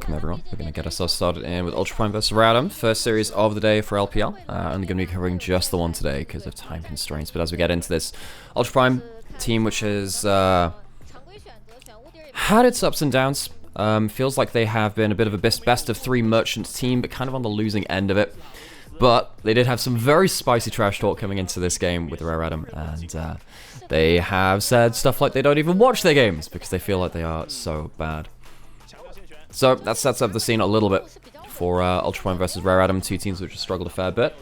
welcome everyone. We're going to get ourselves started in with Ultra Prime vs Radom, first series of the day for LPL. Only going to be covering just the one today because of time constraints, but as we get into this, Ultra Prime team which has had its ups and downs. Feels like they have been a bit of a best of three merchant team, but kind of on the losing end of it. But they did have some very spicy trash talk coming into this game with Radom, and they have said stuff like they don't even watch their games because they feel like they are so bad. So that sets up the scene a little bit for Ultra Prime versus Radom, two teams which have struggled a fair bit.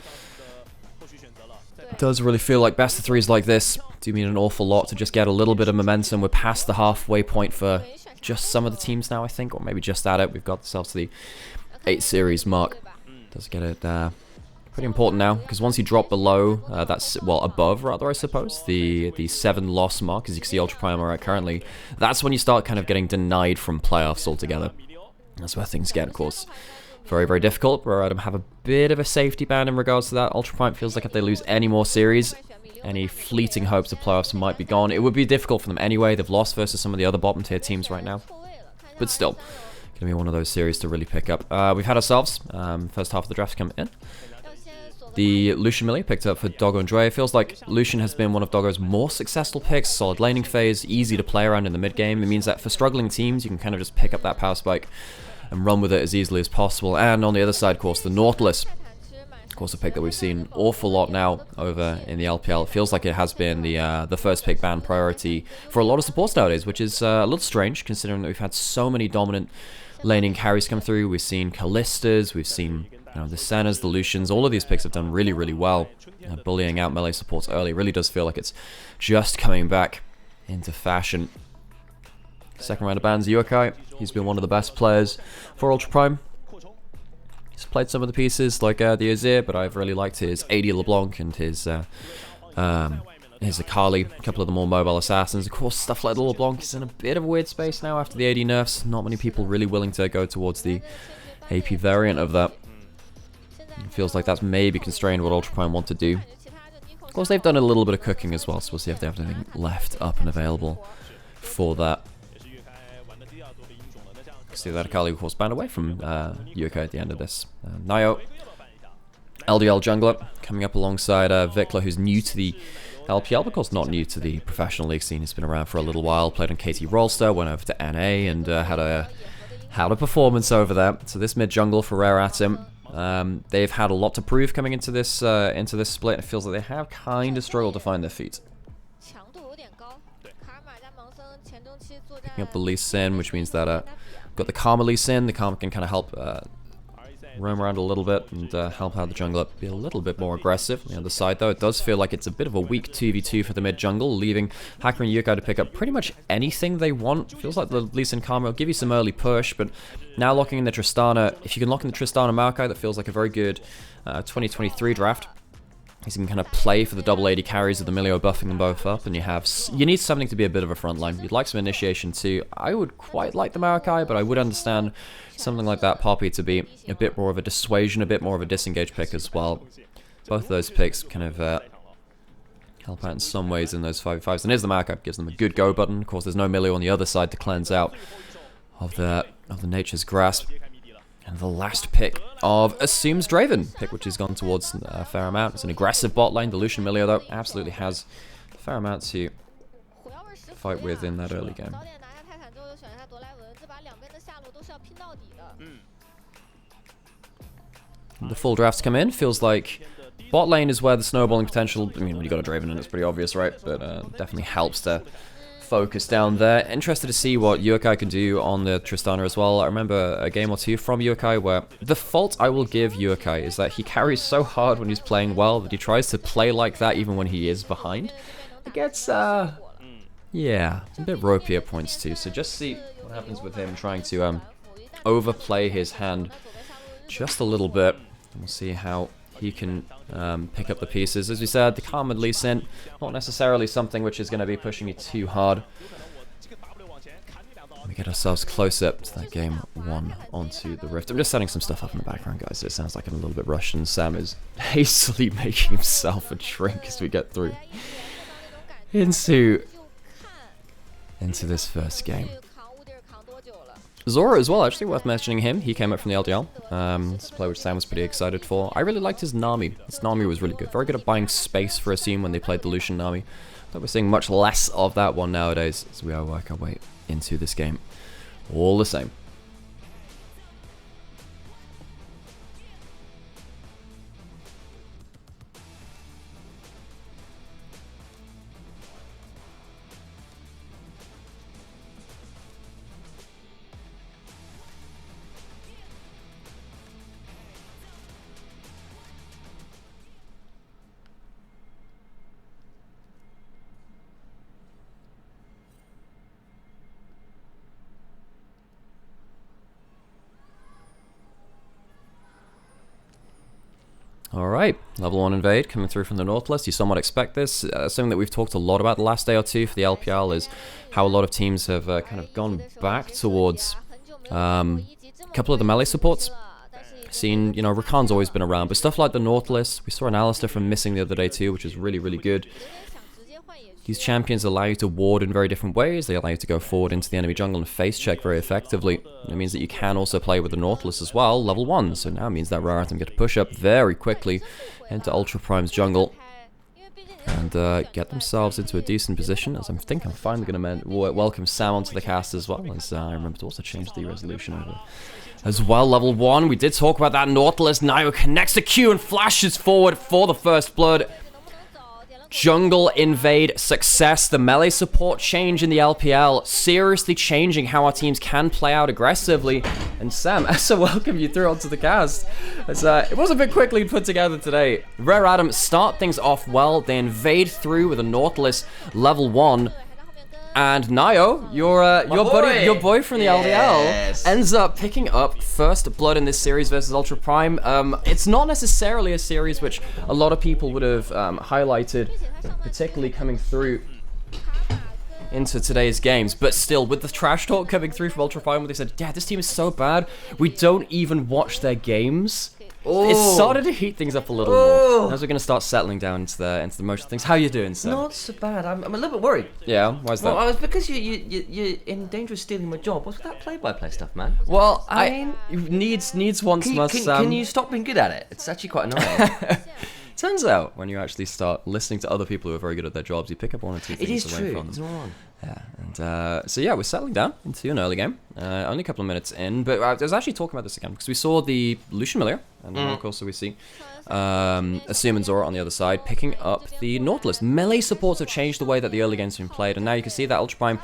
It does really feel like best of threes like this do mean an awful lot to just get a little bit of momentum. We're past the halfway point for just some of the teams now, I think, or maybe just at it. We've got ourselves to the 8 series mark. Does get it pretty important now, because once you drop below, that's, well, above, rather, I suppose, the 7 loss mark, as you can see Ultra Prime are at currently, that's when you start kind of getting denied from playoffs altogether. That's where things get, of course, very, very difficult. Radom have a bit of a safety band in regards to that. Ultra Prime feels like if they lose any more series, any fleeting hopes of playoffs might be gone. It would be difficult for them anyway. They've lost versus some of the other bottom tier teams right now. But still, going to be one of those series to really pick up. We've had ourselves, first half of the draft come in. The Lucian Millie picked up for Doggo and Dre. It feels like Lucian has been one of Doggo's more successful picks. Solid laning phase, easy to play around in the mid game. It means that for struggling teams, you can kind of just pick up that power spike and run with it as easily as possible. And on the other side, of course, the Nautilus. Of course, a pick that we've seen an awful lot now over in the LPL. It feels like it has been the first pick ban priority for a lot of supports nowadays, which is a little strange considering that we've had so many dominant laning carries come through. We've seen Kallistas, we've seen the Sennas, the Lucians. All of these picks have done really, really well. Bullying out melee supports early really does feel like it's just coming back into fashion. Second round of bans, Yokai. He's been one of the best players for Ultra Prime. He's played some of the pieces like the Azir, but I've really liked his AD LeBlanc and his Akali, a couple of the more mobile assassins. Of course, stuff like the LeBlanc is in a bit of a weird space now after the AD nerfs. Not many people really willing to go towards the AP variant of that. It feels like that's maybe constrained what Ultra Prime want to do. Of course, they've done a little bit of cooking as well, so we'll see if they have anything left up and available for that. See that Akali, of course, banned away from Yuka at the end of this. Nio, LDL jungler, coming up alongside Vikla, who's new to the LPL, but of course not new to the professional league scene. He's been around for a little while, played on KT Rolster, went over to NA, and had a performance over there. So this mid jungle for Rare Atom, they've had a lot to prove coming into this split. It feels like they have kind of struggled to find their feet. Picking up the Lee Sin, which means that got the Karma Lee Sin. The Karma can kind of help roam around a little bit and help out the jungler be a little bit more aggressive. On the other side, though, it does feel like it's a bit of a weak 2v2 for the mid jungle, leaving Hacker and Yukai to pick up pretty much anything they want. Feels like the Lee Sin Karma will give you some early push, but now locking in the Tristana, if you can lock in the Tristana Maokai, that feels like a very good 2023 draft. You can kind of play for the double AD carries of the Milio, buffing them both up, and you need something to be a bit of a front line. You'd like some initiation too. I would quite like the Maokai, but I would understand something like that Poppy to be a bit more of a dissuasion, a bit more of a disengage pick as well. Both of those picks kind of help out in some ways in those 5v5s. And here's the Maokai, gives them a good go button. Of course, there's no Milio on the other side to cleanse out of the Nature's Grasp. And the last pick of Assumes Draven, pick which has gone towards a fair amount. It's an aggressive bot lane. The Lucian Milio, though, absolutely has a fair amount to fight with in that early game. The full drafts come in. Feels like bot lane is where the snowballing potential, I mean, when you got a Draven in, it's pretty obvious, right? But definitely helps to focus down there. Interested to see what Yokai can do on the Tristana as well. I remember a game or two from Yokai where the fault I will give Yokai is that he carries so hard when he's playing well that he tries to play like that even when he is behind. It gets, yeah, a bit ropey at points too. So just see what happens with him trying to overplay his hand just a little bit. And we'll see how he can pick up the pieces. As we said, the Karma Lee Sin, not necessarily something which is going to be pushing you too hard. We get ourselves close up to that game 1 onto the Rift. I'm just setting some stuff up in the background, guys. It sounds like I'm a little bit rushed, and Sam is hastily making himself a drink as we get through into this first game. Zora as well, actually, worth mentioning him. He came up from the LDL. It's a player which Sam was pretty excited for. I really liked his Nami. His Nami was really good. Very good at buying space for a team when they played the Lucian Nami. But we're seeing much less of that one nowadays as we work our way into this game. All the same. Alright, level 1 invade coming through from the Nautilus. You somewhat expect this. Something that we've talked a lot about the last day or two for the LPL is how a lot of teams have kind of gone back towards a couple of the melee supports. Seen, you know, Rakan's always been around, but stuff like the Nautilus, we saw an Alistair from missing the other day too, which is really, really good. These champions allow you to ward in very different ways. They allow you to go forward into the enemy jungle and face check very effectively. It means that you can also play with the Nautilus as well, level 1. So now it means that Rare Atom get to push up very quickly into Ultra Prime's jungle and get themselves into a decent position. As I think I'm finally going to welcome Sam onto the cast as well, as I remember to also change the resolution over. As well, level 1, we did talk about that Nautilus. Nio connects the Q and flashes forward for the first blood. Jungle invade success. The melee support change in the LPL seriously changing how our teams can play out aggressively. And Sam, I so welcome you through onto the cast. As, it was a bit quickly put together today. Rare Atom start things off well. They invade through with a Nautilus level 1. And Nio, your boy from the LDL, ends up picking up first blood in this series versus Ultra Prime. It's not necessarily a series which a lot of people would have highlighted, particularly coming through into today's games, but still, with the trash talk coming through from Ultra Prime, where they said, yeah, this team is so bad, we don't even watch their games. It started to heat things up a little more. As we're going to start settling down into the motion of things. How you doing, sir? Not so bad. I'm a little bit worried. Yeah, why is that? Well, it's because you're in danger of stealing my job. What's with that play-by-play stuff, man? Well, I mean, needs once must. Can you stop being good at it? It's actually quite annoying. Turns out, when you actually start listening to other people who are very good at their jobs, you pick up one or two things away from them. It is true. It's all on. Yeah, and so yeah, we're settling down into an early game. Only a couple of minutes in, but I was actually talking about this again because we saw the Lucian Milieu, and then of course we see Asum and Zora on the other side picking up the Nautilus. Melee supports have changed the way that the early games have been played, and now you can see that Ultra Prime.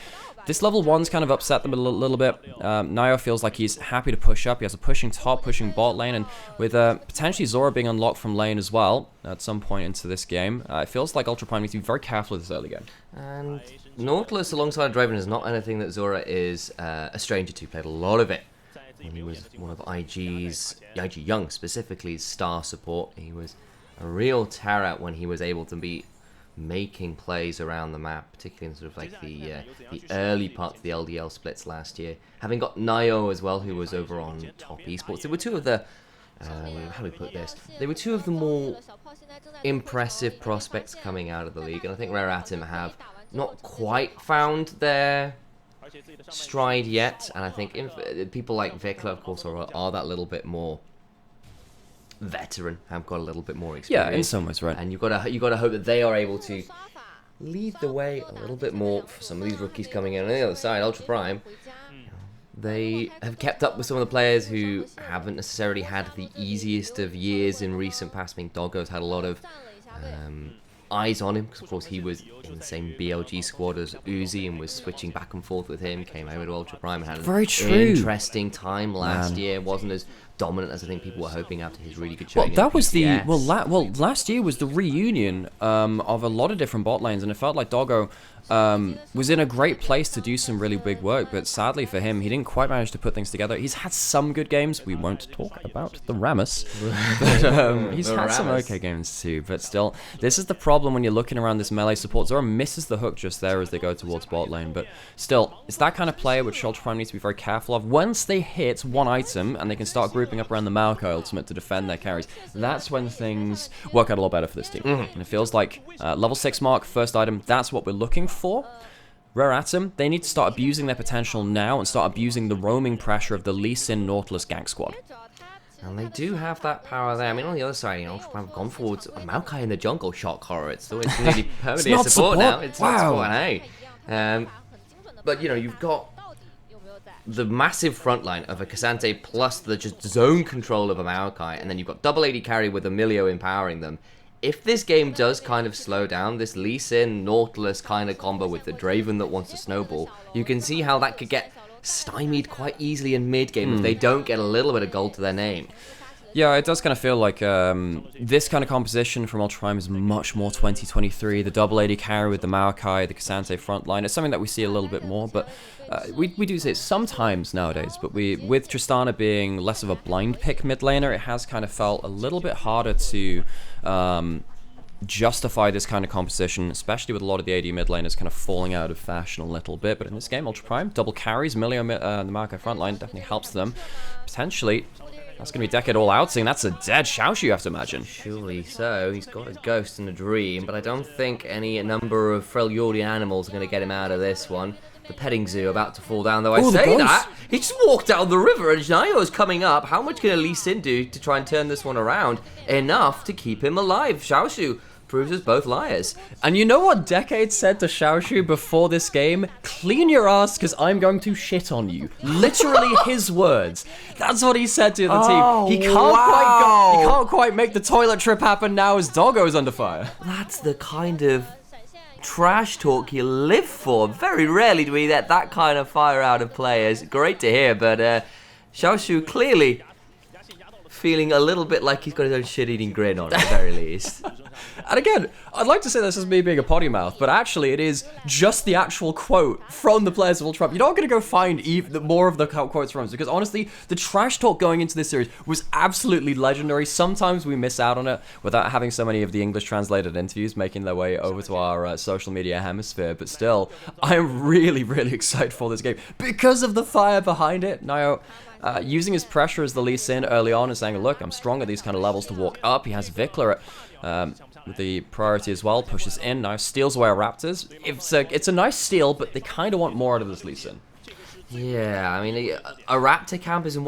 This level 1's kind of upset them a little bit. Nio feels like he's happy to push up. He has a pushing top, pushing bot lane, and with potentially Zora being unlocked from lane as well at some point into this game, it feels like Ultra Prime needs to be very careful with this early game. And Nautilus alongside Draven is not anything that Zora is a stranger to. Played a lot of it when he was one of IG Young specifically, star support. He was a real terror when he was able to be making plays around the map, particularly in sort of like the early part of the LDL splits last year. Having got Nio as well, who was over on top esports. They were two of the how do we put this? They were two of the more impressive prospects coming out of the league, and I think Rare Atom have not quite found their stride yet. And I think people like Vikla, of course, are that little bit more veteran, have got a little bit more experience. Yeah, in some ways, right. And you got to hope that they are able to lead the way a little bit more for some of these rookies coming in. On the other side, Ultra Prime, they have kept up with some of the players who haven't necessarily had the easiest of years in recent past. I mean, Doggo's had a lot of eyes on him because, of course, he was in the same BLG squad as Uzi and was switching back and forth with him. Came over to Ultra Prime and had an interesting time last year. Wasn't as dominant as I think people were hoping after his really good showing. Well, that was last year was the reunion of a lot of different bot lanes, and it felt like Doggo was in a great place to do some really big work, but sadly for him, he didn't quite manage to put things together. He's had some good games. We won't talk about the Rammus, but he's had some okay games too. But still, this is the problem when you're looking around this melee support. Zora misses the hook just there as they go towards bot lane, but still, it's that kind of player which Ultra Prime needs to be very careful of. Once they hit one item and they can start grouping up around the Maokai ultimate to defend their carries, that's when things work out a lot better for this team. And it feels like level 6 mark, first item, that's what we're looking for. Rare Atom, they need to start abusing their potential now and start abusing the roaming pressure of the Lee Sin Nautilus gank squad. And they do have that power there. I mean, on the other side, you know, Ultra have gone forwards. Maokai in the jungle shock horror. It's nearly permanently a support now. It's not support, hey. But, you know, you've got the massive front line of a Cassante plus the just zone control of a Maokai, and then you've got double AD carry with Emilio empowering them. If this game does kind of slow down, this Lee Sin Nautilus kind of combo with the Draven that wants to snowball, you can see how that could get stymied quite easily in mid-game if they don't get a little bit of gold to their name. Yeah, it does kind of feel like this kind of composition from Ultra Prime is much more 2023. The double AD carry with the Maokai, the Cassante frontline. It's something that we see a little bit more, but we do see it sometimes nowadays. But with Tristana being less of a blind pick mid laner, it has kind of felt a little bit harder to justify this kind of composition, especially with a lot of the AD mid laners kind of falling out of fashion a little bit. But in this game, Ultra Prime, double carries, Emilio the Maokai frontline definitely helps them. Potentially, that's going to be Decade all outing. That's a dead Xiaoshu, you have to imagine. Surely so. He's got a ghost and a dream, but I don't think any number of Freljordian animals are going to get him out of this one. The petting zoo about to fall down, though. I say that, he just walked down the river and Nayo's coming up. How much can Lee Sin do to try and turn this one around? Enough to keep him alive. Xiaoshu proves us both liars. And you know what Decade said to Xiaoshu before this game? Clean your ass, because I'm going to shit on you. Literally his words. That's what he said to the team. He can't quite make the toilet trip happen now as Doggo's under fire. That's the kind of trash talk you live for. Very rarely do we get that kind of fire out of players. Great to hear, but Xiaoshu clearly feeling a little bit like he's got his own shit-eating grin on, at the very least. And again, I'd like to say this is me being a potty mouth, but actually it is just the actual quote from the players of Ultra Prime. You're not going to go find more of the quotes from us, because honestly, the trash talk going into this series was absolutely legendary. Sometimes we miss out on it without having so many of the English translated interviews making their way over to our social media hemisphere, but still, I'm really, really excited for this game because of the fire behind it. Nayo, using his pressure as the Lee Sin early on and saying, look, I'm strong at these kind of levels to walk up. He has Vikla with the priority as well, pushes in, now steals away our Raptors. It's a nice steal, but they kind of want more out of this Lee Sin. Yeah, I mean, a Raptor camp isn't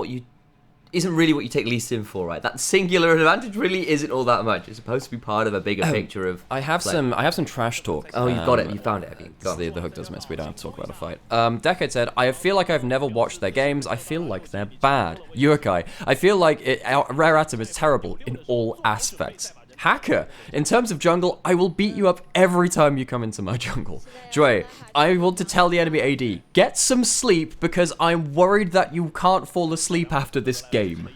really what you take Lee Sin for, right? That singular advantage really isn't all that much. It's supposed to be part of a bigger picture of I have some trash talk. Oh, you've got it. You found it. The hook does miss. We don't have to talk about a fight. Decade said, I feel like I've never watched their games. I feel like they're bad. Yukai, I feel like Rare Atom is terrible in all aspects. Hacker, in terms of jungle, I will beat you up every time you come into my jungle. Dre, I want to tell the enemy AD, get some sleep because I'm worried that you can't fall asleep after this game.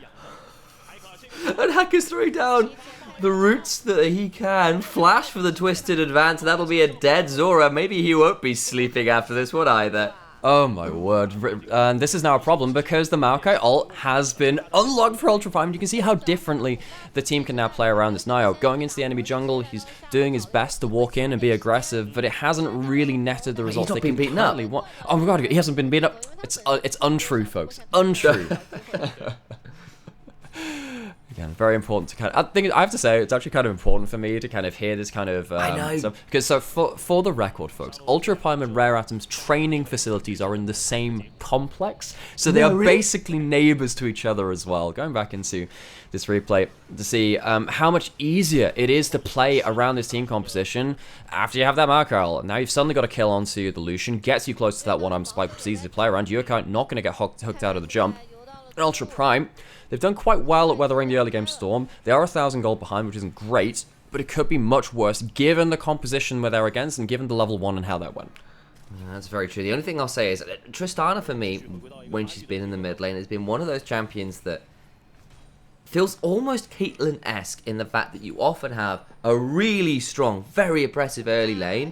And Hacker's throwing down the roots that he can. Flash for the twisted advance. That'll be a dead Zora. Maybe he won't be sleeping after this one either. Oh my word, and this is now a problem because the Maokai ult has been unlocked for Ultra Prime. You can see how differently the team can now play around this Nayo. Going into the enemy jungle, he's doing his best to walk in and be aggressive, but it hasn't really netted the results. He's not been beaten up. Oh my god, he hasn't been beaten up. It's untrue, folks. Untrue. Again, very important to kind of, I have to say, it's actually kind of important for me to kind of hear this kind of stuff. Because for the record, folks, Ultra Prime and Rare Atom's training facilities are in the same complex. So they are basically neighbors to each other as well. Going back into this replay to see how much easier it is to play around this team composition after you have that Maokai. Now you've suddenly got a kill onto the Lucian, gets you close to that one-arm spike, which is easy to play around. Yukai not going to get hooked out of the jump. And Ultra Prime, they've done quite well at weathering the early game storm. They are 1,000 gold behind, which isn't great, but it could be much worse given the composition where they're against and given the level 1 and how that went. Yeah, that's very true. The only thing I'll say is Tristana, for me, when she's been in the mid lane, has been one of those champions that feels almost Caitlyn-esque in the fact that you often have a really strong, very oppressive early lane,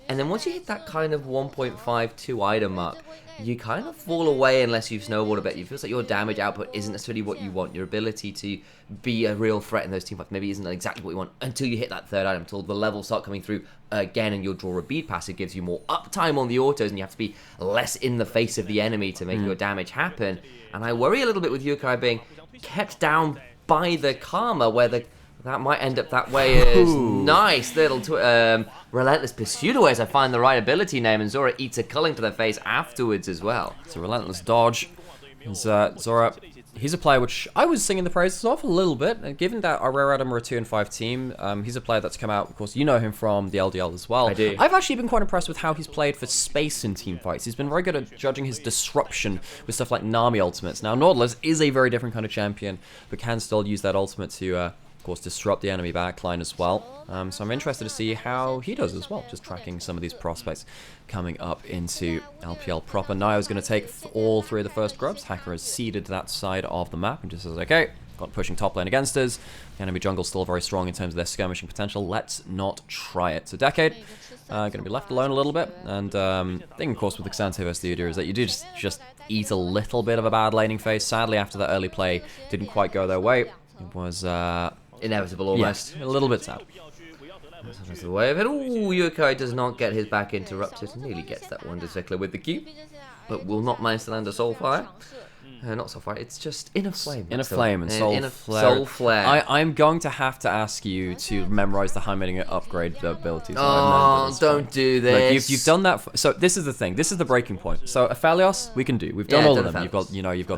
and then once you hit that kind of 1.52 item mark, you kind of fall away unless you've snowballed a bit. It feels like your damage output isn't necessarily what you want. Your ability to be a real threat in those team fights maybe isn't exactly what you want until you hit that third item, until the levels start coming through again and your draw a bead passive gives you more uptime on the autos and you have to be less in the face of the enemy to make your damage happen. And I worry a little bit with Yukai being kept down by the Karma, where the That might end up that way. Is nice little Relentless Pursuit away, as I find the right ability name, and Zora eats a culling to the face afterwards as well. It's a relentless dodge. Zora, he's a player which I was singing the praises of a little bit. And given that our Rare Adam are a 2-5 team, he's a player that's come out. Of course, you know him from the LDL as well. I do. I've actually been quite impressed with how he's played for space in team fights. He's been very good at judging his disruption with stuff like Nami ultimates. Now, Nautilus is a very different kind of champion, but can still use that ultimate to, of course, disrupt the enemy backline as well. So I'm interested to see how he does as well, just tracking some of these prospects coming up into LPL proper. Nio's going to take all 3 of the first grubs. Hacker has seeded that side of the map and just says, okay, got pushing top lane against us. The enemy jungle's still very strong in terms of their skirmishing potential. Let's not try it. So Decade, going to be left alone a little bit. And the thing, of course, with Xante versus the Udyr is that you do just eat a little bit of a bad laning phase. Sadly, after that early play, didn't quite go their way. It was... inevitable almost. Yeah, a little bit sad. That's the way of it. Ooh, Yukai does not get his back interrupted. Nearly gets that one Decicler with the Q, but will not manage to land a Soulfire. Not Soulfire, it's just Inner Flame. Inner Flame and Soul Flare. Soul Flare. I'm going to have to ask you to memorize the Heimerdinger upgrade abilities. Oh, don't do this. Look, you've done that. So this is the thing. This is the breaking point. So Aphelios, we can do. We've done all of them. You've got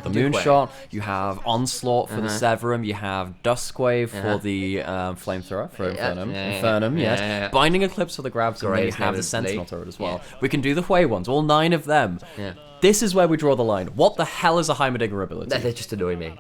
the Moonshot. You have Onslaught for the Severum. You have Duskwave for the flamethrower for Infernum. Yes. Binding Eclipse for the grabs, and then you have the Sentinel turret as well. We can do the Hui ones. All 9 of them. Yeah. This is where we draw the line. What the hell is a Heimerdinger ability? They just annoy me.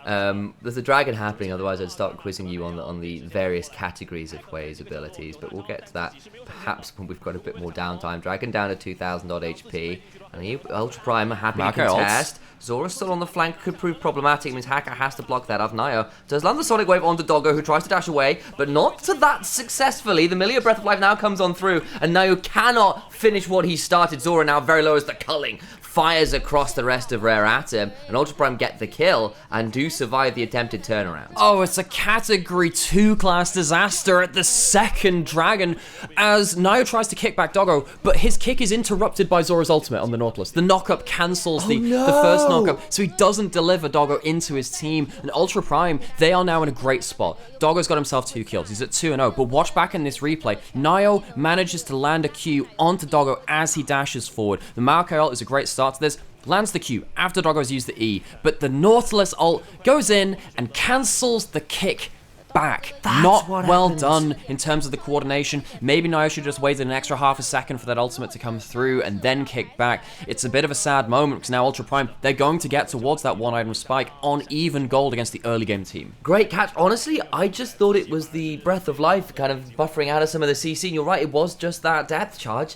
There's a dragon happening, otherwise I'd start quizzing you on the various categories of Hui's abilities, but we'll get to that perhaps when we've got a bit more downtime. Dragon down to 2,000 odd HP, and he, Ultra Prime happy to contest. Zora still on the flank, could prove problematic, means Hacker has to block that. Nio does land the Sonic Wave onto Doggo, who tries to dash away, but not to that successfully. The Millia Breath of Life now comes on through, and Nio cannot finish what he started. Zora now very low as the culling fires across the rest of Rare Atom, and Ultra Prime get the kill and do survive the attempted turnaround. Oh, it's a Category 2 class disaster at the second dragon as Nio tries to kick back Doggo, but his kick is interrupted by Zora's ultimate on the Nautilus. The knockup cancels the first knockup, so he doesn't deliver Doggo into his team. And Ultra Prime, they are now in a great spot. Doggo's got himself 2 kills. He's at 2-0, but watch back in this replay. Nio manages to land a Q onto Doggo as he dashes forward. The Maokai ult is a great start to this. Lands the Q after Doggo's used the E, but the Nautilus ult goes in and cancels the kick back. Not well done in terms of the coordination. Maybe Nio should just waited an extra half a second for that ultimate to come through and then kick back. It's a bit of a sad moment because now Ultra Prime, they're going to get towards that 1-item spike on even gold against the early game team. Great catch. Honestly, I just thought it was the Breath of Life kind of buffering out of some of the CC. And you're right, it was just that depth charge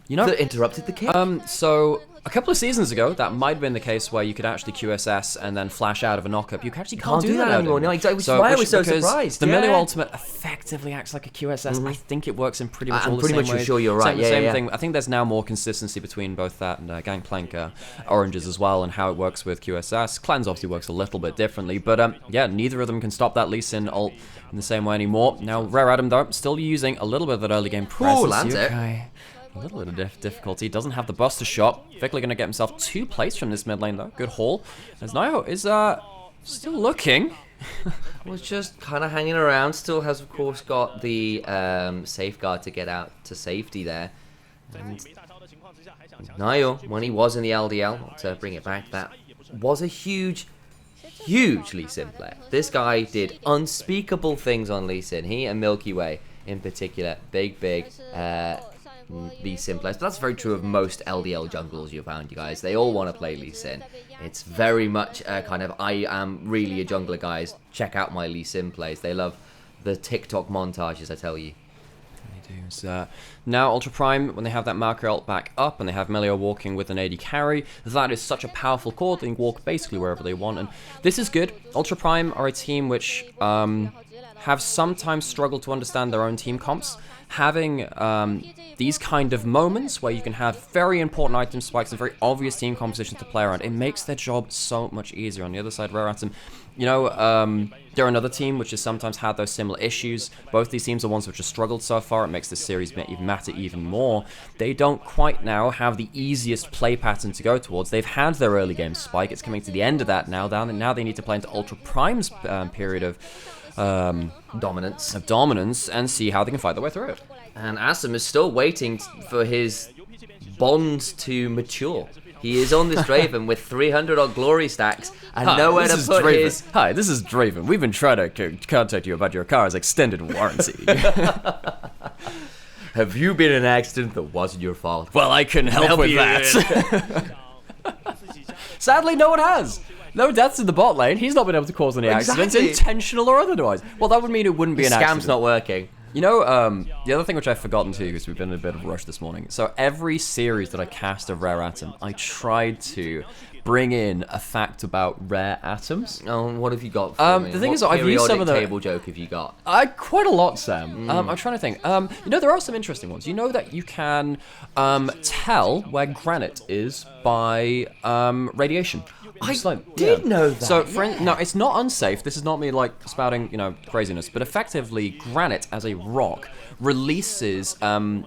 that interrupted the kick. So a couple of seasons ago, that might have been the case where you could actually QSS and then flash out of a knockup. You actually can't do that anymore. No, exactly. Which is why I was so surprised. The Millia ultimate effectively acts like a QSS. I think it works in pretty much all the same ways. I'm pretty much sure you're right. Same thing. I think there's now more consistency between both that and Gangplank Oranges as well, and how it works with QSS. Cleanse obviously works a little bit differently, but yeah, neither of them can stop that Lee Sin ult in the same way anymore. Now, Rare Adam, though, still using a little bit of that early game presence. Lands it. A little bit of difficulty. Doesn't have the Buster Shot. Vickley going to get himself 2 plates from this mid lane, though. Good haul. As Nio is still looking. Was just kind of hanging around. Still has, of course, got the safeguard to get out to safety there. And Nio, when he was in the LDL, to bring it back, that was a huge Lee Sin player. This guy did unspeakable things on Lee Sin. He and Milky Way, in particular, big Lee Sin players. But that's very true of most LDL junglers you found, you guys. They all want to play Lee Sin. It's very much kind of, I am really a jungler, guys. Check out my Lee Sin plays. They love the TikTok montages, I tell you. They do. So, now Ultra Prime, when they have that Marker ult back up and they have Millia walking with an AD carry, that is such a powerful core. They can walk basically wherever they want, and this is good. Ultra Prime are a team which have sometimes struggled to understand their own team comps. Having these kind of moments where you can have very important item spikes and very obvious team compositions to play around, it makes their job so much easier. On the other side, Rare Atom, you know, they're another team which has sometimes had those similar issues. Both these teams are ones which have struggled so far. It makes this series matter even more. They don't quite now have the easiest play pattern to go towards. They've had their early game spike. It's coming to the end of that now. Now they need to play into Ultra Prime's period of dominance, and see how they can fight their way through it. And Asum is still waiting for his bond to mature. He is on this Draven with 300 odd glory stacks and nowhere to put his... Hi, this is Draven. We've been trying to contact you about your car's extended warranty. Have you been in an accident that wasn't your fault? Well, I can help with that. Sadly, no one has. No deaths in the bot lane. He's not been able to cause any accidents, intentional or otherwise. Well, that would mean it wouldn't be an accident. Scam's not working. You know, the other thing which I've forgotten too, because we've been in a bit of a rush this morning. So every series that I cast of Rare Atom, I tried to bring in a fact about rare atoms. Oh, what have you got for me? The thing is, I've used some of the table joke have you got? Quite a lot, Sam. I'm trying to think. You know, there are some interesting ones. You know that you can tell where granite is by radiation. I did know that. So, no, it's not unsafe. This is not me like spouting, craziness. But effectively, granite as a rock releases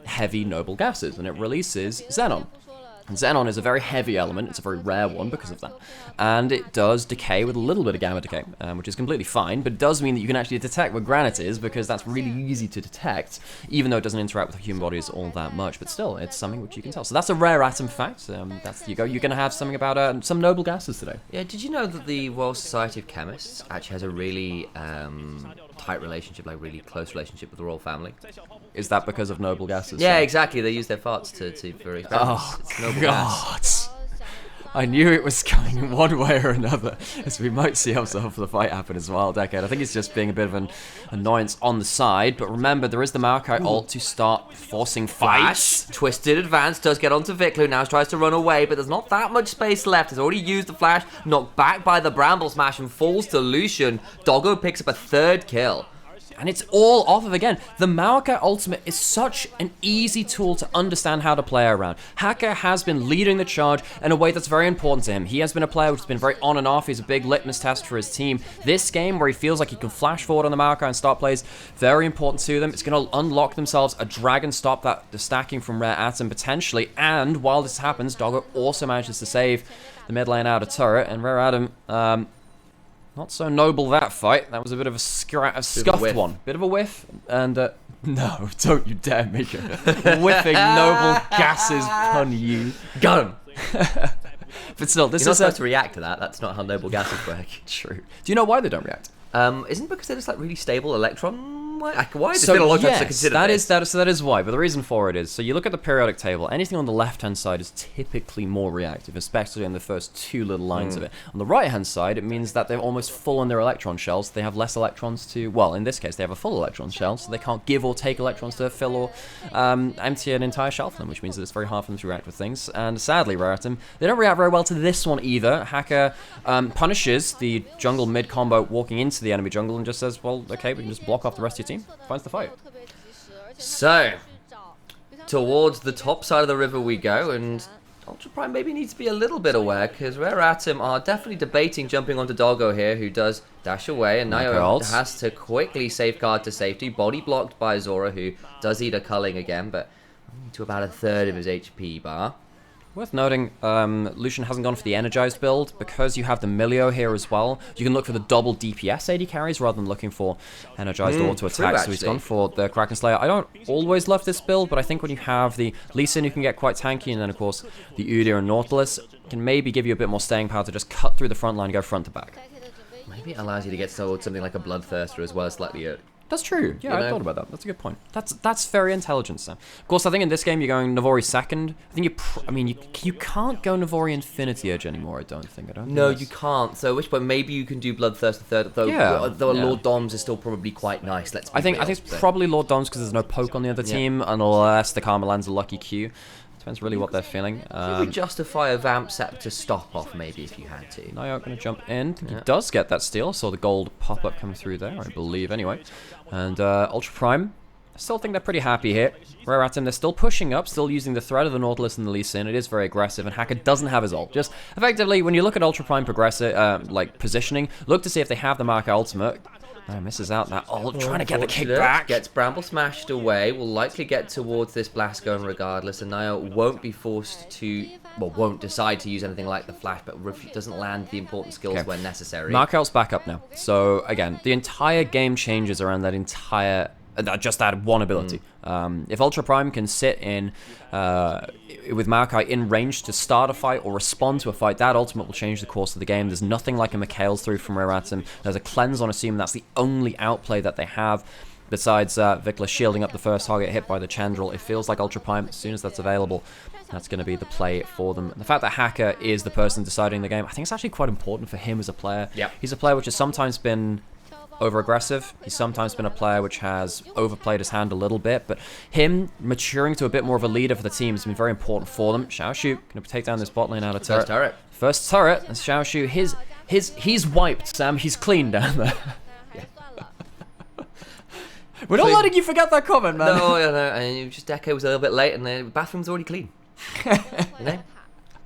heavy noble gases, and it releases xenon. And xenon is a very heavy element. It's a very rare one because of that. And it does decay with a little bit of gamma decay, which is completely fine, but it does mean that you can actually detect where granite is, because that's really easy to detect, even though it doesn't interact with human bodies all that much. But still, it's something which you can tell. So that's a rare atom fact. That's you go. You're going to have something about some noble gases today. Yeah, did you know that the Royal Society of Chemists actually has a really tight relationship, like really close relationship with the royal family? Is that because of noble gases? Yeah, exactly. They use their farts for experiments. Oh, it's noble God. gas. I knew it was coming one way or another, as we might see ourselves the fight happen as well, Decade. I think it's just being a bit of an annoyance on the side, but remember, there is the Maokai ult to start forcing fights. Twisted Advance does get onto Vic, who now tries to run away, but there's not that much space left. He's already used the flash, knocked back by the Bramble Smash, and falls to Lucian. Doggo picks up a third kill. And it's all off of, again, the Maokai ultimate is such an easy tool to understand how to play around. Hacker has been leading the charge in a way that's very important to him. He has been a player who's been very on and off. He's a big litmus test for his team. This game, where he feels like he can flash forward on the Maokai and start plays, very important to them. It's going to unlock themselves a dragon, stop the stacking from Rare Atom potentially. And while this happens, Doggo also manages to save the mid lane out of turret. And Rare Atom, not so noble, that fight. That was a bit of a scuffed one. Bit of a whiff. And, no, don't you dare make a whiffing noble gases pun, you. Got him. But still, this You're not is supposed to react to that. That's not how noble gases work. True. Do you know why they don't react? Isn't it because they're just like really stable electron? Why? It's been a long time to consider this. That is why, but the reason for it is, so you look at the periodic table, anything on the left-hand side is typically more reactive, especially in the first two little lines of it. On the right-hand side, it means that they're almost full on their electron shells. They have less electrons to, well, in this case, they have a full electron shell, so they can't give or take electrons to fill or empty an entire shell for them, which means that it's very hard for them to react with things. And sadly, Rare Atom, they don't react very well to this one either. Hacker punishes the jungle mid-combo walking into the enemy jungle and just says, well, okay, we can just block off the rest of your team. Finds the fight. So, towards the top side of the river we go, and Ultra Prime maybe needs to be a little bit aware, because Rare Atom are definitely debating jumping onto Doggo here, who does dash away, and now has to quickly safeguard to safety. Body blocked by Zora, who does eat a culling again, but only to about a third of his HP bar. Worth noting, Lucian hasn't gone for the energized build, because you have the Milio here as well. You can look for the double DPS AD carries rather than looking for energized auto attacks, so he's gone for the Kraken Slayer. I don't always love this build, but I think when you have the Lee Sin, who can get quite tanky, and then of course the Udyr and Nautilus can maybe give you a bit more staying power to just cut through the front line and go front to back. Maybe it allows you to get sold something like a Bloodthirster as well as slightly That's true. Yeah, I thought about that. That's a good point. That's very intelligent, Sam. Of course, I think in this game you're going Navori second. I think you can't go Navori Infinity Edge anymore. I don't think. No, you can't. So, at which point maybe you can do Bloodthirster third. Though Lord Doms is still probably quite nice. I think it's probably Lord Doms because there's no poke on the other team unless the Karma lands a lucky Q. Depends really what they're feeling. You would justify a Vamp Scepter stop off maybe if you had to. Nayok going to jump in. He does get that steal. Saw the gold pop up come through there, I believe, anyway. And Ultra Prime, I still think they're pretty happy here. Rare Atom, they're still pushing up, still using the threat of the Nautilus and the Lee Sin. It is very aggressive, and Hacker doesn't have his ult. Just effectively, when you look at Ultra Prime positioning, look to see if they have the Marker Ultimate. Misses out that. Oh, trying to get the kick back. Gets Bramble smashed away. Will likely get towards this blast gun regardless. And Nio won't be forced to, well, won't decide to use anything like the flash, but doesn't land the important skills when necessary. Markel's back up now. So again, the entire game changes around that entire, just that one ability. If Ultra Prime can sit in with Maokai in range to start a fight or respond to a fight, that ultimate will change the course of the game. There's nothing like a Mikhail's through from Rare Atom. There's a cleanse on Assume. That's the only outplay that they have. Besides Vikla shielding up the first target hit by the Chandril, it feels like Ultra Prime, as soon as that's available, that's going to be the play for them. And the fact that Hacker is the person deciding the game, I think it's actually quite important for him as a player. Yep. He's a player which has sometimes been over-aggressive. He's sometimes been a player which has overplayed his hand a little bit, but him maturing to a bit more of a leader for the team has been very important for them. Xiaoshu going to take down this bot lane out of turret. First turret, and Xiaoshu, he's wiped, Sam. He's clean down there. We're not letting you forget that comment, man. No, and just Deco was a little bit late, and the bathroom's already clean. You know?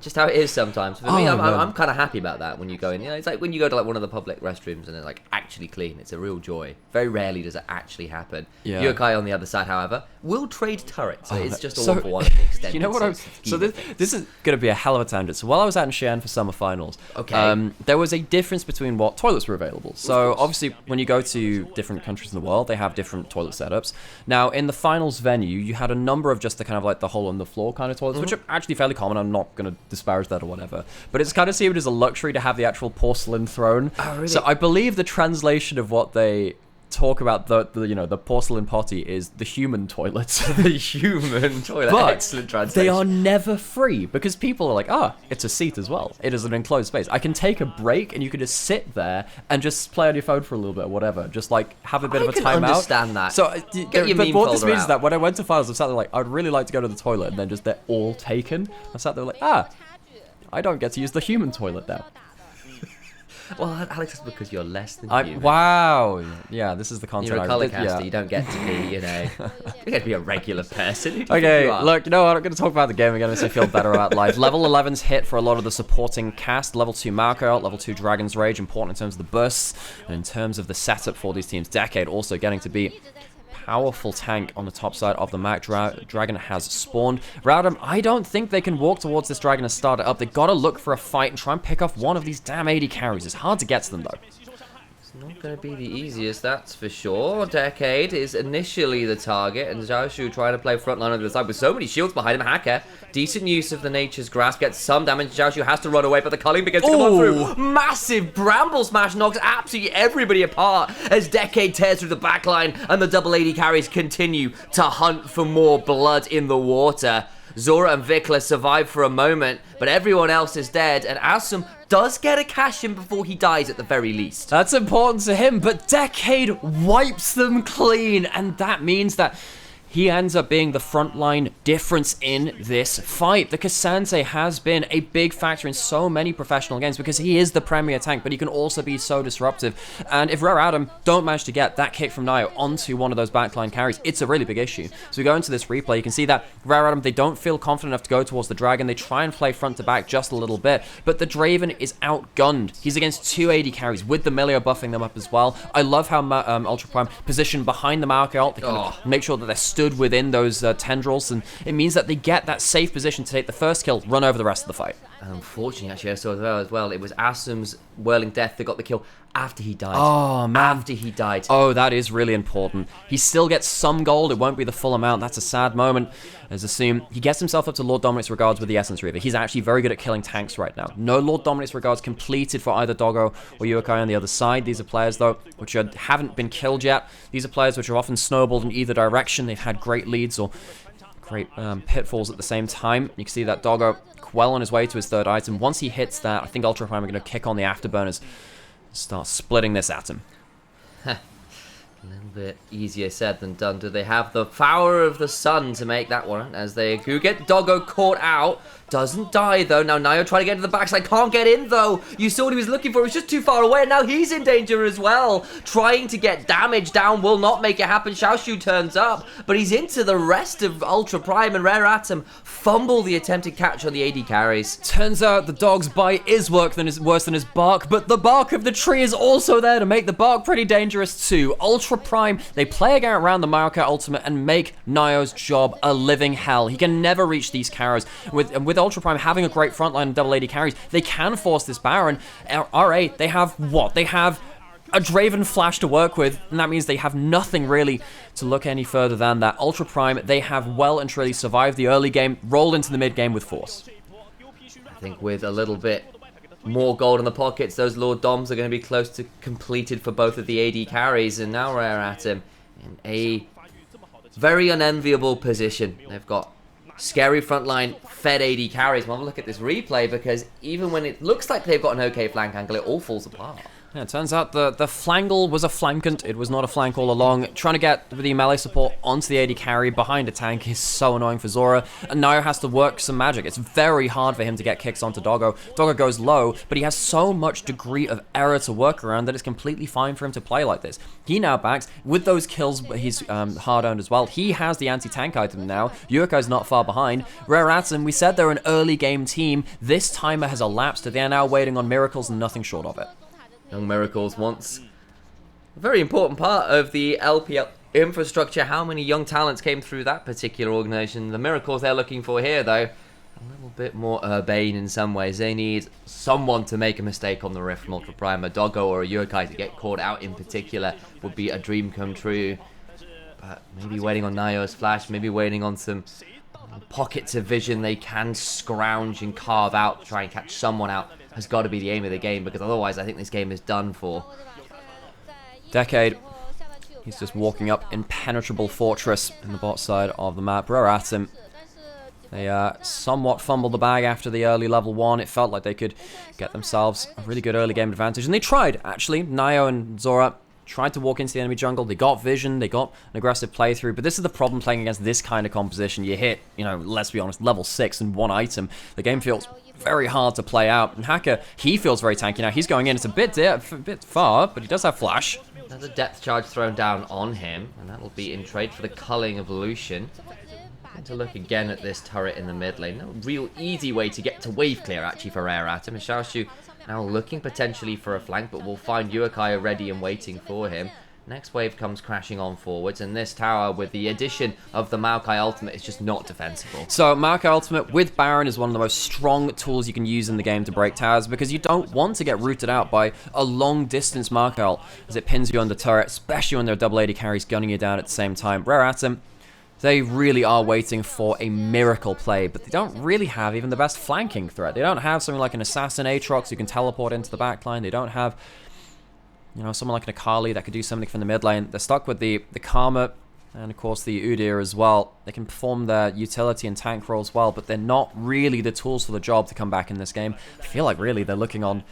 Just how it is sometimes. For me, I'm kind of happy about that when you go in. You know, it's like when you go to like one of the public restrooms and it's like actually clean. It's a real joy. Very rarely does it actually happen. Yeah. Yokai on the other side, however, will trade turrets. So it's just a one for one of the extended. You know what? So this is going to be a hell of a tangent. So while I was out in Xi'an for summer finals, there was a difference between what toilets were available. So obviously, when you go to different countries in the world, they have different toilet setups. Now in the finals venue, you had a number of just the kind of like the hole on the floor kind of toilets, which are actually fairly common. I'm not going to disparage that or whatever, but it's kind of seen as a luxury to have the actual porcelain throne. Oh, really? So I believe the translation of what they talk about the porcelain potty is the human toilet. The human toilet. But excellent translation. They are never free because people are like, it's a seat as well. It is an enclosed space. I can take a break and you can just sit there and just play on your phone for a little bit or whatever. Just like have a bit of a timeout. I understand that. So, but what this means is that when I went to finals, I sat there like, I'd really like to go to the toilet, and then just they're all taken. I sat there like, I don't get to use the human toilet now. Well, Alex, it's because you're less than human. Wow. Yeah, this is the content. You're a colour caster. You don't get to be, you get to be a regular person. Okay, look, I'm not going to talk about the game again because I feel better about life. Level 11's hit for a lot of the supporting cast. Level 2 Marco, level 2 Dragon's Rage, important in terms of the bursts and in terms of the setup for these teams. Decade also getting to be powerful tank on the top side of the map. Dragon has spawned. Roudham, I don't think they can walk towards this dragon and start it up. They've got to look for a fight and try and pick off one of these damn AD carries. It's hard to get to them, though. It's not going to be the easiest, that's for sure. Decade is initially the target, and Xiaoshu trying to play frontline on the side with so many shields behind him. Hacker, decent use of the Nature's Grasp, gets some damage. Xiaoshu has to run away, but the culling begins to come on through. Massive Bramble Smash knocks absolutely everybody apart as Decade tears through the backline, and the double AD carries continue to hunt for more blood in the water. Zora and Vikla survive for a moment, but everyone else is dead, and Asum does get a cash in before he dies at the very least. That's important to him, but Decade wipes them clean, and that means that he ends up being the frontline difference in this fight. The Cassante has been a big factor in so many professional games because he is the premier tank, but he can also be so disruptive. And if Rare Adam don't manage to get that kick from Nio onto one of those backline carries, it's a really big issue. So we go into this replay, you can see that Rare Adam, they don't feel confident enough to go towards the Dragon. They try and play front to back just a little bit, but the Draven is outgunned. He's against 2 AD carries with the Milio buffing them up as well. I love how Ultra Prime positioned behind the Maokai ult. They kind of make sure that they're stood within those tendrils, and it means that they get that safe position to take the first kill, run over the rest of the fight. And unfortunately, actually, I saw as well, it was Asum's Whirling Death that got the kill after he died. Oh, man. After he died. Oh, that is really important. He still gets some gold. It won't be the full amount. That's a sad moment. As Assume, he gets himself up to Lord Dominic's Regards with the Essence Reaver. He's actually very good at killing tanks right now. No Lord Dominic's Regards completed for either Doggo or Yokai on the other side. These are players, though, which haven't been killed yet. These are players which are often snowballed in either direction. They've had great leads or great pitfalls at the same time. You can see that Doggo well on his way to his third item. Once he hits that, I think Ultra Prime are going to kick on the afterburners, start splitting this atom. A little bit easier said than done. Do they have the power of the sun to make that one? As they do get Doggo caught out. Doesn't die, though. Now, Nio trying to get to the backside. Can't get in, though. You saw what he was looking for. He was just too far away. And now he's in danger as well. Trying to get damage down will not make it happen. Xiaoshu turns up. But he's into the rest of Ultra Prime. And Rare Atom fumble the attempted catch on the AD carries. Turns out the dog's bite is worse than his bark. But the bark of the tree is also there to make the bark pretty dangerous too. Ultra Prime, they play again around the Maokai ultimate and make Nio's job a living hell. He can never reach these carries. With Ultra Prime having a great frontline of double AD carries, they can force this Baron. RA, they have what? They have a Draven Flash to work with, and that means they have nothing really to look any further than that. Ultra Prime, they have well and truly survived the early game, rolled into the mid game with force. I think with a little bit more gold in the pockets, those Lord Doms are going to be close to completed for both of the AD carries, and now Rare Atom in a very unenviable position. They've got scary frontline, fed AD carries. We'll have a look at this replay, because even when it looks like they've got an okay flank angle, it all falls apart. Yeah, it turns out the flangle was a flankant. It was not a flank all along. Trying to get the melee support onto the AD carry behind a tank is so annoying for Zora. And Nio has to work some magic. It's very hard for him to get kicks onto Doggo. Doggo goes low, but he has so much degree of error to work around that it's completely fine for him to play like this. He now backs with those kills he's hard-earned as well. He has the anti-tank item now. Yuriko's not far behind. Rare Atom, we said they're an early game team. This timer has elapsed. They are now waiting on miracles and nothing short of it. Young Miracles once a very important part of the LPL infrastructure. How many young talents came through that particular organization? The Miracles they're looking for here, though, a little bit more urbane in some ways. They need someone to make a mistake on the Rift from Ultra Prime. A Doggo or a Yurkai to get caught out in particular would be a dream come true. But maybe waiting on Nio's flash, maybe waiting on some pockets of vision they can scrounge and carve out to try and catch someone out has got to be the aim of the game, because otherwise I think this game is done for. Decade. He's just walking up impenetrable fortress in the bot side of the map. Rare Atom, they somewhat fumbled the bag after the early level 1. It felt like they could get themselves a really good early game advantage, and they tried, actually. Nio and Zora tried to walk into the enemy jungle. They got vision, they got an aggressive playthrough, but this is the problem playing against this kind of composition. You hit, let's be honest, level 6 and 1 item. The game feels very hard to play out. And Hacker, he feels very tanky now. He's going in. It's a bit far, but he does have flash. Another depth charge thrown down on him, and that'll be in trade for the culling of Lucian. Going to look again at this turret in the mid lane. No real easy way to get to wave clear, actually, for Rare Atom. Xiaoshu now looking potentially for a flank, but we'll find Yurkai ready and waiting for him. Next wave comes crashing on forwards, and this tower, with the addition of the Maokai ultimate, is just not defensible. So Maokai ultimate with Baron is one of the most strong tools you can use in the game to break towers, because you don't want to get rooted out by a long distance Maokai ult as it pins you on the turret, especially when there are double AD carries gunning you down at the same time. Rare Atom, they really are waiting for a miracle play, but they don't really have even the best flanking threat. They don't have something like an Assassin Aatrox who can teleport into the backline. They don't have someone like an Akali that could do something from the mid lane. They're stuck with the Karma and, of course, the Udyr as well. They can perform their utility and tank roles well, but they're not really the tools for the job to come back in this game. I feel like, really, they're looking on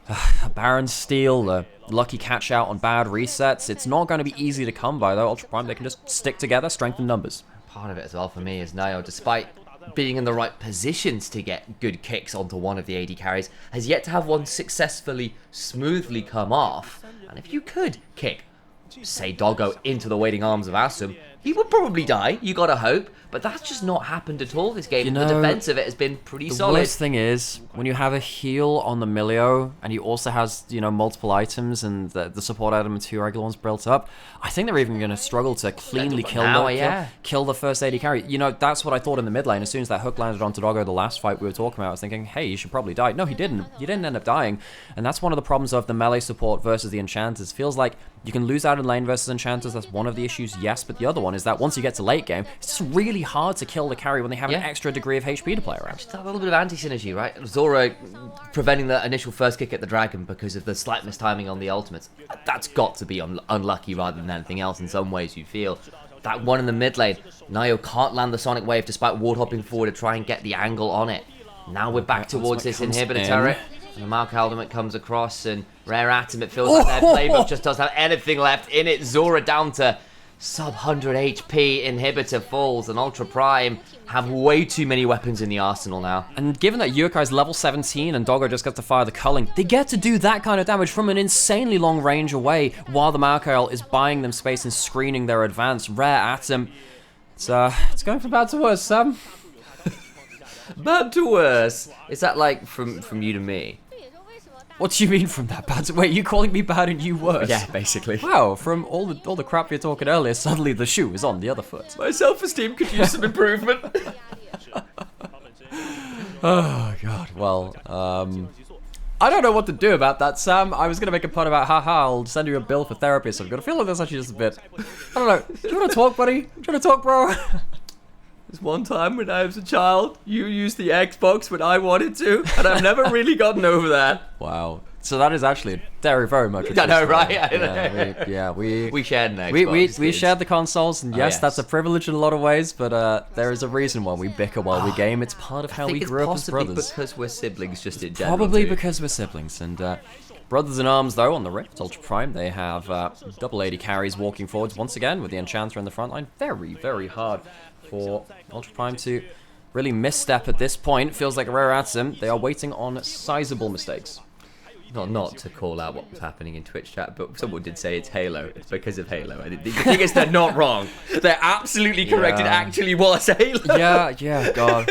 a Baron steal, a lucky catch out on bad resets. It's not going to be easy to come by, though. Ultra Prime, they can just stick together, strengthen numbers. Part of it as well for me is Nio, despite being in the right positions to get good kicks onto one of the AD carries, has yet to have one successfully, smoothly come off. And if you could kick, say, Doggo into the waiting arms of Asum, he would probably die, you gotta hope, but that's just not happened at all this game. The defense of it has been pretty solid. The worst thing is, when you have a heal on the Milio, and he also has, multiple items, and the support item and 2 regular ones built up, I think they're even going to struggle to cleanly kill the first AD carry. That's what I thought in the mid lane. As soon as that hook landed onto Doggo, the last fight we were talking about, I was thinking, hey, you should probably die. No, he didn't. He didn't end up dying. And that's one of the problems of the melee support versus the enchanters. Feels like you can lose out in lane versus enchanters. That's one of the issues, yes, but the other one is that once you get to late game, it's just really hard to kill the carry when they have an extra degree of HP to play around. Just a little bit of anti-synergy, right? Zora preventing the initial first kick at the dragon because of the slight mistiming on the ultimates. That's got to be unlucky rather than anything else in some ways, you feel. That one in the mid lane, Nio can't land the Sonic Wave despite ward hopping forward to try and get the angle on it. Now we're back towards this inhibitor turret. And the Maokai ultimate comes across, and Rare Atom, it feels like their playbook just doesn't have anything left in it. Zora down to sub 100 HP inhibitor falls, and Ultra Prime have way too many weapons in the arsenal now. And given that Yuukai's level 17 and Doggo just gets to fire the culling, they get to do that kind of damage from an insanely long range away while the Maokai is buying them space and screening their advance. Rare Atom. It's going from bad to worse, Sam. Bad to worse. Is that like from you to me? What do you mean from that bad? Wait, you calling me bad and you worse? Yeah, basically. Wow, from all the crap you're talking earlier, suddenly the shoe is on the other foot. My self-esteem could use some improvement. Oh god. Well, I don't know what to do about that, Sam. I was gonna make a pun about haha, I'll send you a bill for therapy, so I'm gonna feel like that's actually just a bit. I don't know. Do you wanna talk, buddy? Do you wanna talk, bro? There's one time when I was a child, you used the Xbox when I wanted to, and I've never really gotten over that. Wow. So that is actually very, very much a I know, right? We shared an Xbox. We shared the consoles, and yes, yes, that's a privilege in a lot of ways, but there is a reason why we bicker while we game. It's part of how we grew up as brothers. Because we're siblings, just in general. Probably because we're siblings, and Brothers in Arms, though, on the Rift, Ultra Prime, they have double AD carries walking forwards once again with the Enchanter in the front line. Very, very hard for Ultra Prime to really misstep at this point. Feels like a rare atom. They are waiting on sizable mistakes. Not to call out what was happening in Twitch chat, but someone did say it's Halo. It's because of Halo. And the thing is, they're not wrong. They're absolutely correct. Yeah. It actually was Halo. Yeah, God.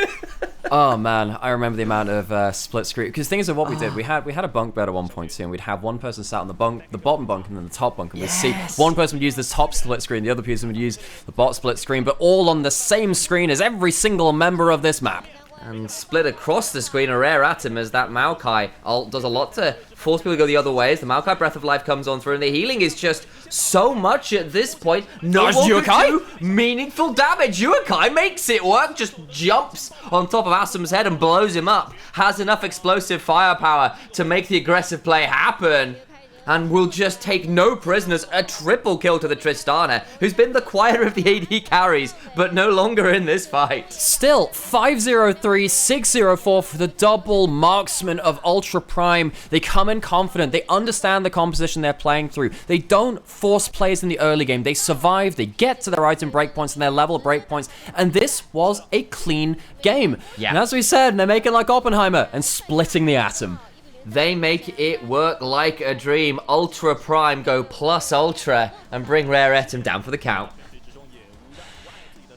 Oh man, I remember the amount of split screen. Because things of what we did, we had a bunk bed at one point too, and we'd have one person sat on the bottom bunk, and then the top bunk, and we'd see one person would use the top split screen, the other person would use the bot split screen, but all on the same screen as every single member of this map. And split across the screen, a rare atom as that Maokai ult does a lot to force people to go the other way as the Maokai Breath of Life comes on through, and the healing is just so much at this point. No one can do meaningful damage. Yuukai makes it work, just jumps on top of Asim's head and blows him up. Has enough explosive firepower to make the aggressive play happen. And will just take no prisoners. A triple kill to the Tristana, who's been the quieter of the AD carries, but no longer in this fight. Still, 503, 604 for the double marksman of Ultra Prime. They come in confident. They understand the composition they're playing through. They don't force plays in the early game. They survive. They get to their item breakpoints and their level breakpoints. And this was a clean game. Yeah. And as we said, they're making like Oppenheimer and splitting the atom. They make it work like a dream. Ultra Prime go plus Ultra and bring Rare Atom down for the count.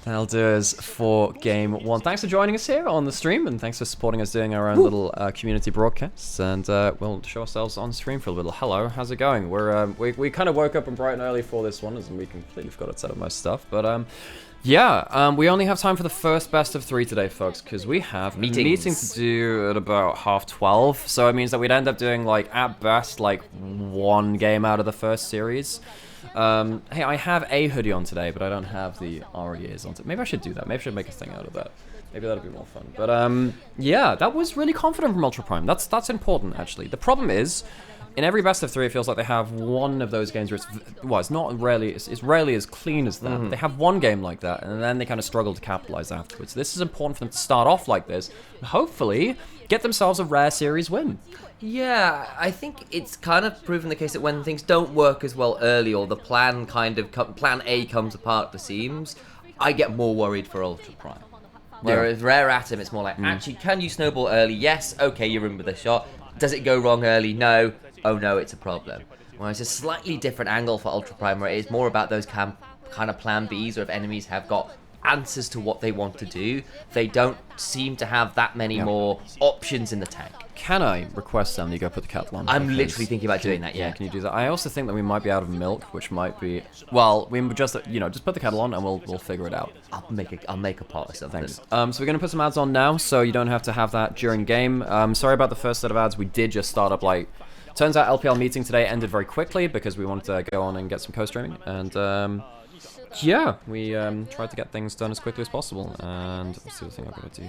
That'll do us for game one. Thanks for joining us here on the stream, and thanks for supporting us doing our own little community broadcasts. And we'll show ourselves on stream for a little. Hello, how's it going? We kind of woke up bright and early for this one, as we completely forgot to set up most stuff. But yeah, we only have time for the first best of 3 today, folks, because we have a meeting to do at about 12:30. So it means that we'd end up doing, like, at best, like, 1 game out of the first series. Hey, I have a hoodie on today, but I don't have the REAs on today. Maybe I should do that. Maybe I should make a thing out of that. Maybe that'll be more fun. But yeah, that was really confident from Ultra Prime. That's important, actually. The problem is, in every best of 3, it feels like they have one of those games where it's rarely as clean as that. They have one game like that, and then they kind of struggle to capitalize afterwards. This is important for them to start off like this, and hopefully get themselves a rare series win. Yeah, I think it's kind of proven the case that when things don't work as well early, or the plan plan A comes apart at the seams, I get more worried for Ultra Prime. Whereas Rare Atom, it's more like, actually, can you snowball early? Yes, okay, you're in with a shot. Does it go wrong early? No. Oh no, it's a problem. Whereas it's a slightly different angle for Ultra Prime, where it is more about those kind of plan Bs, or if enemies have got answers to what they want to do, they don't seem to have that many more options in the tank. Can I request Sam you go put the kettle on? I'm literally thinking about doing that, yeah. Can you do that? I also think that we might be out of milk, which might be... Well, we just, just put the kettle on and we'll figure it out. I'll make a pot or something. Thanks. So we're going to put some ads on now, so you don't have to have that during game. Sorry about the first set of ads. We did just start up, like... Turns out LPL meeting today ended very quickly because we wanted to go on and get some co-streaming. And, yeah, we tried to get things done as quickly as possible. And what's the other thing I'm going to do?